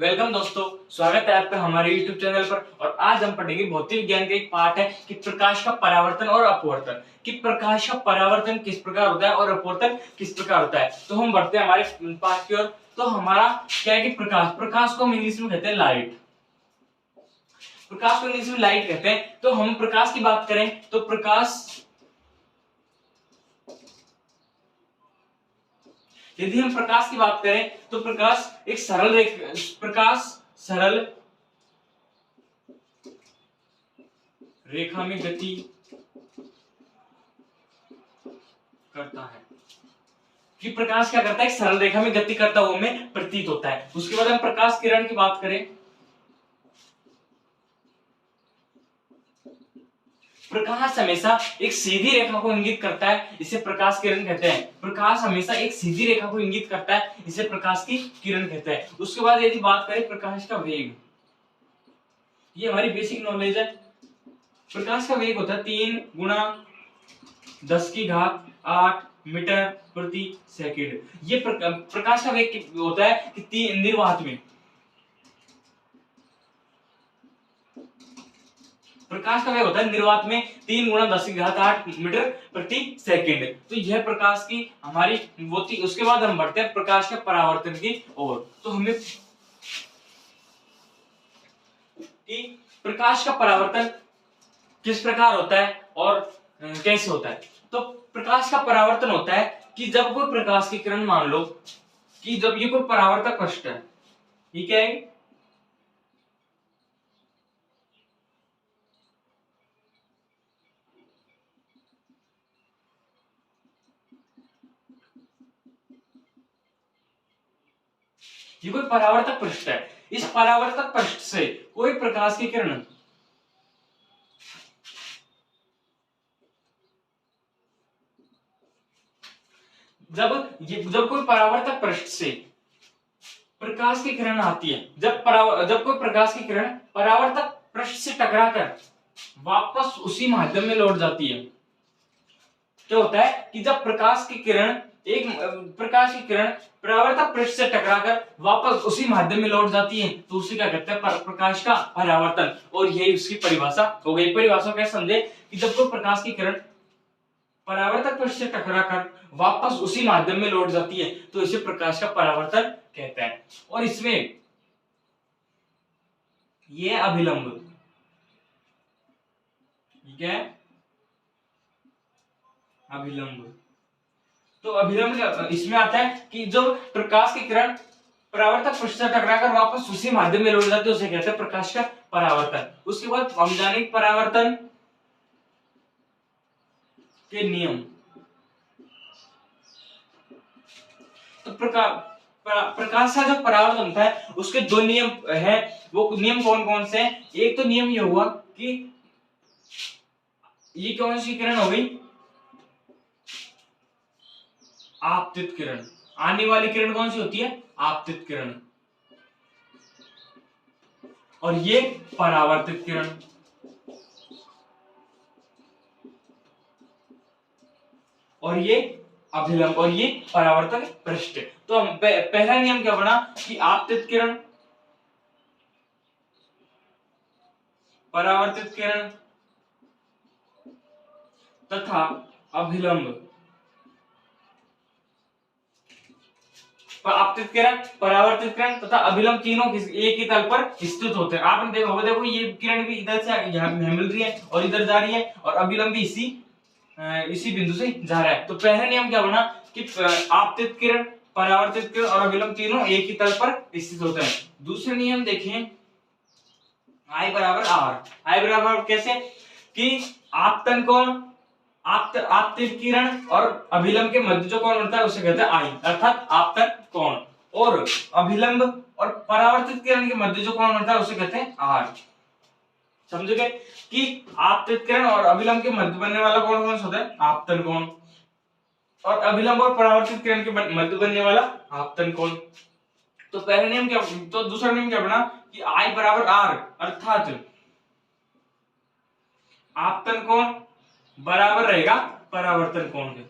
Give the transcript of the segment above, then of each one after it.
Welcome दोस्तों, स्वागत है आपका हमारे YouTube चैनल पर। और आज हम पढ़ेंगे भौतिक विज्ञान का एक पार्ट है कि प्रकाश का परावर्तन और अपवर्तन। कि प्रकाश का परावर्तन किस प्रकार होता है और अपवर्तन किस प्रकार होता है। तो हम बढ़ते हैं हमारे पाठ की ओर। तो हमारा क्या है कि प्रकाश को हम इंग्लिश में कहते हैं लाइट। प्रकाश को इंग्लिश में लाइट कहते हैं। तो हम प्रकाश की बात करें तो यदि हम प्रकाश की बात करें तो प्रकाश एक सरल रेखा में गति करता है। कि प्रकाश क्या करता है, एक सरल रेखा में गति करता हुआ हमें प्रतीत होता है। उसके बाद हम प्रकाश किरण की बात करें। प्रकाश हमेशा एक सीधी रेखा को इंगित करता है, इसे प्रकाश किरण कहते हैं। प्रकाश हमेशा एक सीधी रेखा को इंगित करता है, इसे प्रकाश की किरण कहते हैं। उसके बाद यदि बात करें प्रकाश का वेग, ये हमारी बेसिक नॉलेज है। प्रकाश का वेग होता है 3 गुणा 10⁸ मीटर प्रति सेकंड। ये प्रकाश का वेग होता है कि निर्वात में प्रकाश का वेग होता है निर्वात में 3 गुणा 10⁸ मीटर प्रति सेकंड। तो यह प्रकाश की हमारी होती। उसके बाद हम बढ़ते हैं प्रकाश के परावर्तन की ओर। तो हमें कि प्रकाश का परावर्तन किस प्रकार होता है और कैसे होता है। तो प्रकाश का परावर्तन होता है कि जब कोई प्रकाश की किरण, मान लो कि जब ये कोई परावर्तक पृष्ठ है, ये क्या है, ये कोई परावर्तक पृष्ठ है। इस परावर्तक पृष्ठ से कोई प्रकाश की किरण जब कोई परावर्तक पृष्ठ से प्रकाश की किरण आती है, जब कोई प्रकाश की किरण परावर्तक पृष्ठ से टकराकर वापस उसी माध्यम में लौट जाती है। क्या होता है कि जब प्रकाश की किरण परावर्तक पृष्ठ से टकराकर वापस उसी माध्यम में लौट जाती है, तो उसे क्या कहते हैं, प्रकाश का परावर्तन। और यही उसकी परिभाषा हो गई। परिभाषा कैसे समझे कि जब कोई प्रकाश की किरण परावर्तक पृष्ठ से टकराकर वापस उसी माध्यम में लौट जाती है, तो इसे प्रकाश का परावर्तन कहते हैं। और इसमें यह अभिलंब, ठीक है, अभिलंब। तो अभिलंब इसमें आता है कि जब प्रकाश की किरण परावर्तक पृष्ठ से टकराकर वापस उसी माध्यम में लौट जाती है, उसे कहते हैं प्रकाश का परावर्तन। उसके बाद हम जानेंगे परावर्तन के नियम। तो प्रकाश का जो परावर्तन होता है उसके 2 नियम है। वो नियम कौन कौन से हैं? एक तो नियम ये हुआ कि ये कौन सी किरण हो गई, आपतित किरण। आने वाली किरण कौन सी होती है, आपतित किरण। और ये परावर्तित किरण। और ये अभिलंब और ये परावर्तक पृष्ठ। तो हम पहला नियम क्या बना कि आपतित किरण, परावर्तित किरण तथा अभिलंब, आपतित किरण, परावर्तित किरण तथा अभिलंब तीनों एक ही तल पर स्थित होते हैं। आपने देखा होगा, देखो ये किरण भी इधर से यहाँ मिल रही है और इधर जा रही है, और अभिलंब भी इसी बिंदु से जा रहा है। तो पहला नियम क्या बना कि आपतित किरण, परावर्तित किरण और अभिलंब तीनों एक ही तल पर स्थित होते हैं। दूसरा नियम देखें, I बराबर आर। I बराबर कैसे कि आपतन कोण, आपतित किरण और अभिलंब के मध्य जो कोण होता है उसे कहते हैं आई, अर्थात आपतन कोण। और अभिलंब और परावर्तित किरण के मध्य जो कोण होता है उसे कहते हैं आर। समझ गए कि आपतित किरण और अभिलंब के मध्य बनने वाला कोण कौन सा होता है, आपतन कोण। और अभिलंब और परावर्तित किरण के मध्य बनने वाला आपतन कोण। तो पहले नियम क्या, तो दूसरा नियम क्या बना कि I बराबर आर, अर्थात आपतन कोण बराबर रहेगा परावर्तन कोण के।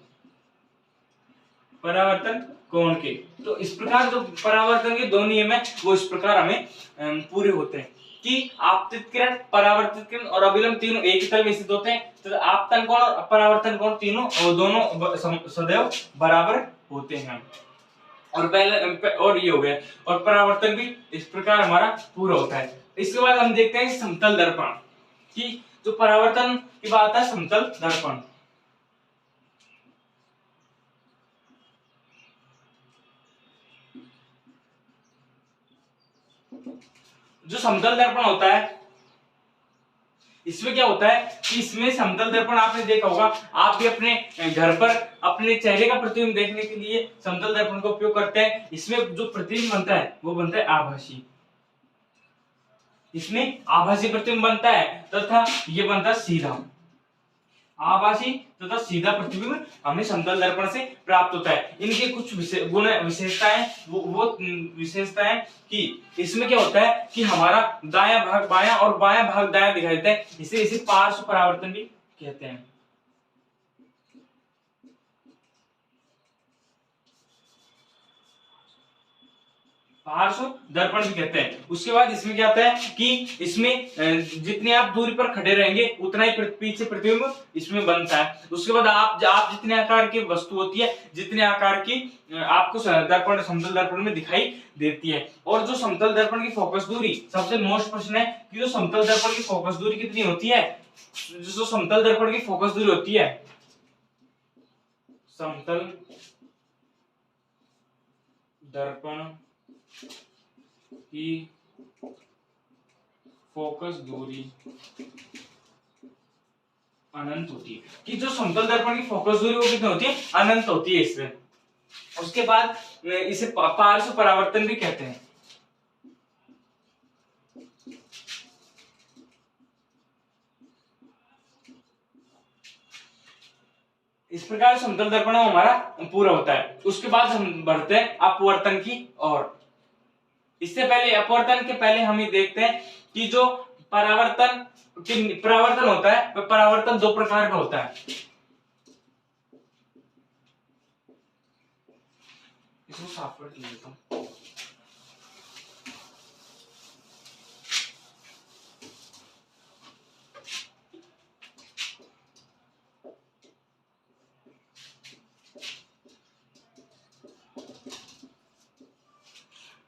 परावर्तन कोण के। तो इस प्रकार जो परावर्तन के दो नियम है वो इस प्रकार हमें पूरे होते हैं कि आपतित किरण, परावर्तित किरण और अभिलंब तीनों एक ही तल में स्थित होते हैं। तो आपतन कोण और परावर्तन कोण तीनों वो दोनों सदैव बराबर होते हैं। और पहले और ये हो गया, और परावर्तन भी इस प्रकार हमारा पूरा होता है। इसके बाद हम देखते हैं समतल दर्पण कि जो परावर्तन की बात है, समतल दर्पण। जो समतल दर्पण होता है इसमें क्या होता है कि इसमें समतल दर्पण आपने देखा होगा, आप भी अपने घर पर अपने चेहरे का प्रतिबिंब देखने के लिए समतल दर्पण का उपयोग करते हैं। इसमें जो प्रतिबिंब बनता है वो बनता है आभासी, इसमें आभासी प्रतिबिंब बनता है तथा ये बनता है सीधा। आभासी तथा सीधा प्रतिबिंब हमें समतल दर्पण से प्राप्त होता है। इनके कुछ गुण विशेषताएं वो विशेषताएं कि इसमें क्या होता है कि हमारा दायां भाग बायां और बायां भाग दायां दिखाई देता है, इसे पार्श्व परावर्तन भी कहते हैं। पार्श्व दर्पण भी कहते हैं। उसके बाद इसमें क्या आता है कि इसमें जितने आप दूरी पर खड़े रहेंगे उतना ही पीछे प्रतिबिंब इसमें बनता है। उसके बाद आप जितने आकार की वस्तु होती है, जितने आकार की आपको दर्पण, समतल दर्पण में दिखाई देती है। और जो समतल दर्पण की फोकस दूरी, सबसे मोस्ट प्रश्न है कि जो समतल दर्पण की फोकस दूरी कितनी होती है। जो समतल दर्पण की फोकस दूरी होती है, समतल दर्पण की फोकस दूरी अनंत होती है, कि जो समतल दर्पण की फोकस दूरी वो कितनी होती है, अनंत होती है इसमें। उसके बाद इसे पार्श्व परावर्तन भी कहते हैं। इस प्रकार समतल दर्पण हमारा पूरा होता है। उसके बाद हम बढ़ते हैं अपवर्तन की ओर। इससे पहले, अपवर्तन के पहले हम ये देखते हैं कि जो परावर्तन होता है, वह परावर्तन दो प्रकार का होता है। इसको साफ कर लेता हूं।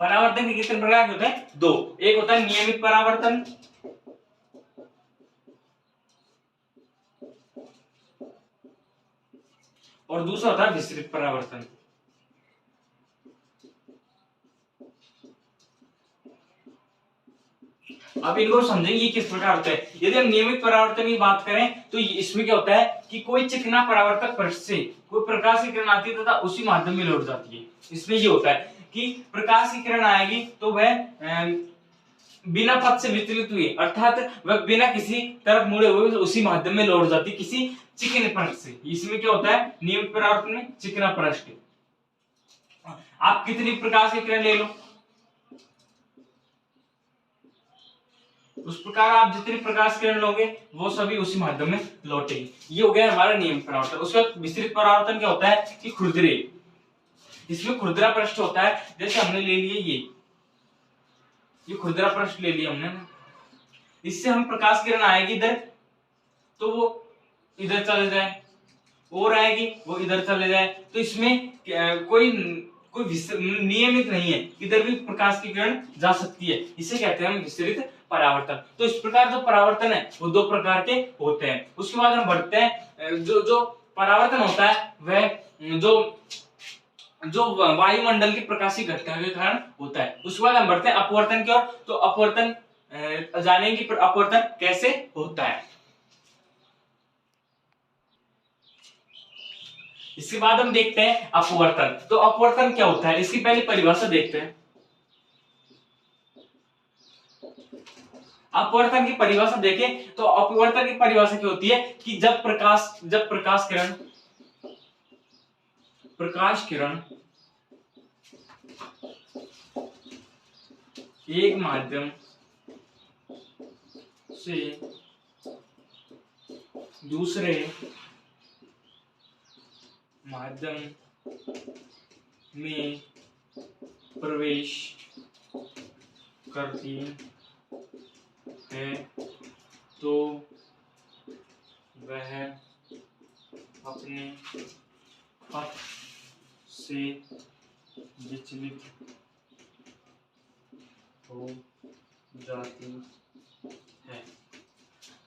परावर्तन के कितने प्रकार के होते हैं? दो। एक होता है नियमित परावर्तन, और दूसरा होता है विस्तृत परावर्तन। अब इनको समझेंगे किस प्रकार होता है। यदि हम नियमित परावर्तन की बात करें तो इसमें क्या होता है कि कोई चिकना परावर्तक पृष्ठ से कोई प्रकाश की किरण आती है तथा उसी माध्यम में लौट जाती है। इसमें ये होता है कि प्रकाश की किरण आएगी तो वह बिना पथ से विचलित हुई, अर्थात वह बिना किसी तरफ मुड़े हुए उसी माध्यम में लौट जाती किसी चिकने पृष्ठ से। इसमें क्या होता है नियमित परावर्तन में चिकना पृष्ठ। आप कितनी प्रकाश की किरण ले लो, उस प्रकार आप जितनी प्रकाश किरण लोगे वो सभी उसी माध्यम में लौटेगी। ये हो गया हमारा नियमित परावर्तन। उसके बाद विस्तृत परावर्तन क्या होता है कि खुरदरे, इसमें खुरदरा पृष्ठ होता है। जैसे हमने ले लिए ये खुरदरा पृष्ठ ले लिया हमने, इससे हम प्रकाश किरण आएगी इधर तो वो इधर चले जाए, और आएगी वो इधर चले जाए। तो इसमें कोई नियमित नहीं है, इधर भी प्रकाश की किरण जा सकती है। इसे कहते हैं हम विस्तृत परावर्तन। तो इस प्रकार जो परावर्तन है वो दो प्रकार के होते हैं। उसके बाद हम बढ़ते हैं जो परावर्तन होता है वह जो वायुमंडल की प्रकाशीय घटना के कारण होता है। उसके बाद हम बढ़ते हैं अपवर्तन की ओर। तो अपवर्तन जानेंगे कि अपवर्तन कैसे होता है। इसके बाद हम देखते हैं अपवर्तन। तो अपवर्तन क्या होता है इसकी पहले परिभाषा देखते हैं। अपवर्तन की परिभाषा देखें तो अपवर्तन की परिभाषा क्या होती है कि जब प्रकाश किरण एक माध्यम से दूसरे माध्यम में प्रवेश करती है तो वह अपने पथ से विचलित हो जाती है।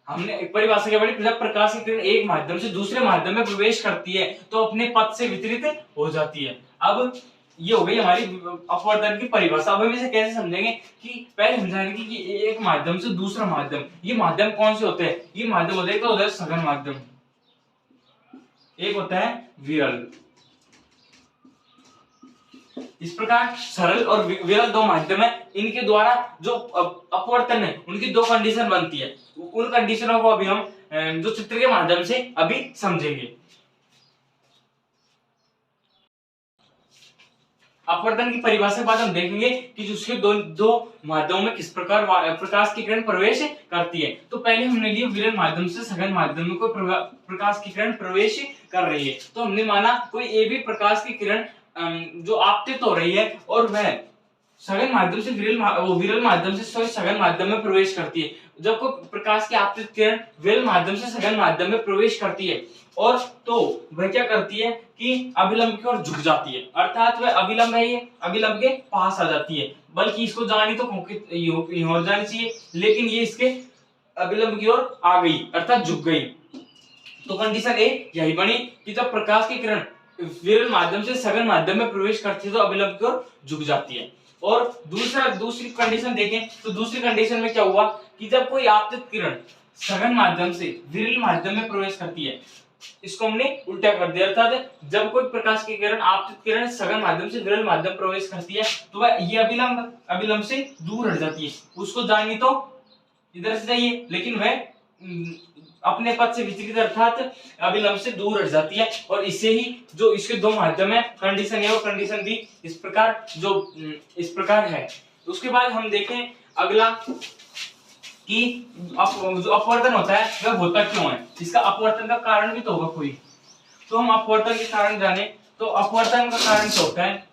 हमने एक परिभाषा क्या पढ़ी, जब प्रकाश की किरण एक माध्यम से दूसरे माध्यम में प्रवेश करती है तो अपने पथ से विचलित हो जाती है। अब ये हो गई हमारी अपवर्तन की परिभाषा। अब हम इसे कैसे समझेंगे कि पहले समझाएंगे कि एक माध्यम से दूसरा माध्यम, ये माध्यम कौन से होते हैं? ये माध्यम होते हैं, एक होता है सघन माध्यम, एक होता है विरल। इस प्रकार सरल और विरल दो माध्यम है, इनके द्वारा जो अपवर्तन है उनकी दो कंडीशन बनती है। उन कंडीशनों को अभी हम जो चित्र के माध्यम से अभी समझेंगे। अपवर्तन की परिभाषा के बाद हम देखेंगे कि उसके दो माध्यमों में किस प्रकार प्रकाश की किरण प्रवेश करती है। तो पहले हमने लिए विरल माध्यम से सघन माध्यम में कोई प्रकाश की किरण प्रवेश कर रही है, तो हमने माना कोई एक भी प्रकाश की किरण जो आपतित हो रही है और वह सघन माध्यम से विरल माध्यम से सघन माध्यम में प्रवेश करती है। जब कोई प्रकाश की आपतित किरण विरल माध्यम से सघन माध्यम में प्रवेश करती है और तो वह क्या करती है कि अभिलंब की ओर झुक जाती है, अर्थात वह अभिलंब है, ये अभिलंब के पास आ जाती है। बल्कि इसको जानी तो और जानी चाहिए, लेकिन ये इसके अभिलंब की ओर आ गई अर्थात झुक गई। तो कंडीशन ए यही बनी कि जब प्रकाश की किरण विरल माध्यम से सघन माध्यम में प्रवेश करती है तो अभिलंब की ओर झुक जाती है। और दूसरी कंडीशन देखें तो दूसरी कंडीशन में क्या हुआ कि जब कोई आपतित किरण सघन माध्यम से विरल माध्यम में प्रवेश करती है, इसको हमने उल्टा कर दिया, अर्थात जब कोई प्रकाश की किरण आपतित किरण सघन माध्यम से विरल माध्यम प्रवेश करती है तो वह ये अभिलंब से दूर हट जाती है। उसको जानी तो इधर से जाइए, लेकिन वह अपने पथ से विचलित अर्थात अभिलंब से दूर हट जाती है। और इससे ही जो इसके दो माध्यम है, कंडीशन ए और कंडीशन बी, इस प्रकार है। उसके बाद हम देखें अगला कि जो अपवर्तन होता है वह होता क्यों है, इसका अपवर्तन का कारण भी तो होगा कोई। तो हम अपवर्तन के कारण जाने, तो अपवर्तन का कारण क्या होता है?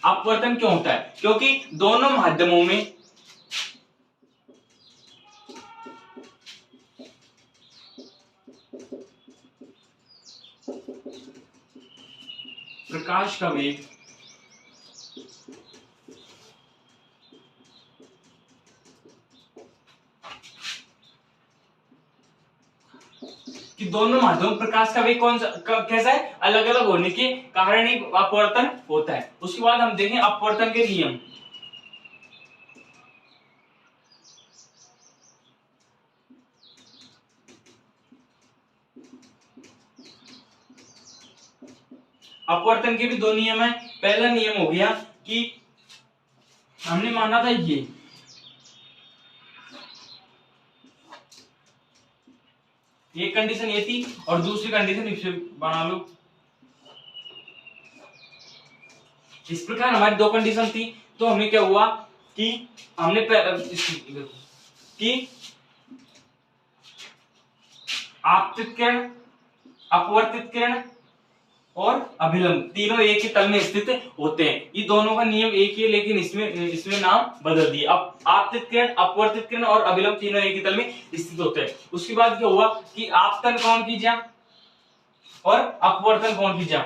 अपवर्तन क्यों होता है? क्योंकि दोनों माध्यमों में प्रकाश का वेग कि दोनों माध्यमों प्रकाश का वेग कैसा है, अलग अलग होने के कारण ही अपवर्तन होता है। उसके बाद हम देखें अपवर्तन के नियम। अपवर्तन के भी दो नियम है। पहला नियम हो गया कि हमने माना था ये कंडीशन ये थी और दूसरी कंडीशन इसे बना लो। इस प्रकार हमारी दो कंडीशन थी, तो हमें क्या हुआ कि हमने कि आपतित किरण, अपवर्तित किरण और अभिलंब तीनों एक ही तल में स्थित होते हैं। ये दोनों का नियम एक ही है, लेकिन इसमें नाम बदल दिए। अब आपतित किरण, अपवर्तित किरण और अभिलंब तीनों एक ही तल में स्थित होते हैं। उसके बाद क्या हुआ कि आपतन कौन कीजिए और अपवर्तन कौन कीजिए,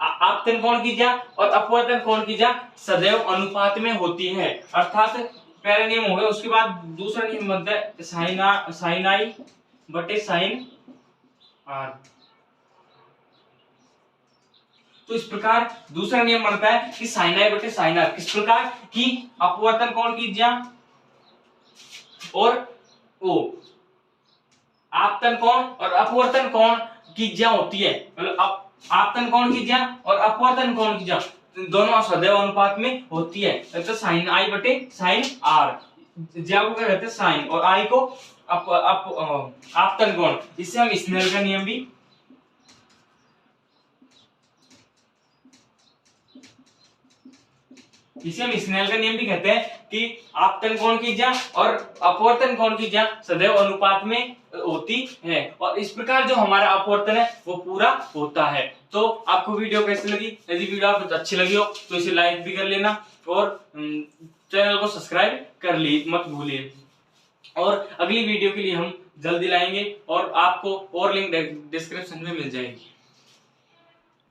आपतन कौन कीजिए और अपवर्तन कौन कीजिए सदैव अनुपात में होती है, अर्थात पहला नियम हो गया। उसके बाद दूसरा नियम बनता है साइन आई बटे साइन आर। तो इस प्रकार दूसरा नियम बनता है कि साइन आई बटे साइन आर, किस प्रकार कि अपवर्तन कोण कीजिए और ओ आपतन कोण और अपवर्तन कोण कीजिए होती है, मतलब आपतन कोण कीजिए और अपवर्तन कोण कीजिए दोनों सदैव अनुपात में होती है। तो साइन आई बटे साइन आर, ज्या को क्या कहते हैं साइन और आई को आपतन कोण। इससे हम स्नेल का नियम भी इसे हम स्नेल का नियम भी कहते हैं कि आपतन कोण कीजिए और अपवर्तन कोण कीजिए सदैव अनुपात में होती है और इस प्रकार जो हमारा अपवर्तन है वो पूरा होता है। तो आपको वीडियो कैसी लगी? यदि वीडियो आपको अच्छी लगी हो तो इसे लाइक भी कर लेना और चैनल को सब्सक्राइब कर ली मत भूलिए। और अगली वीडियो के लिए हम जल्दी लाएंगे और आपको और लिंक डिस्क्रिप्शन में मिल जाएगी।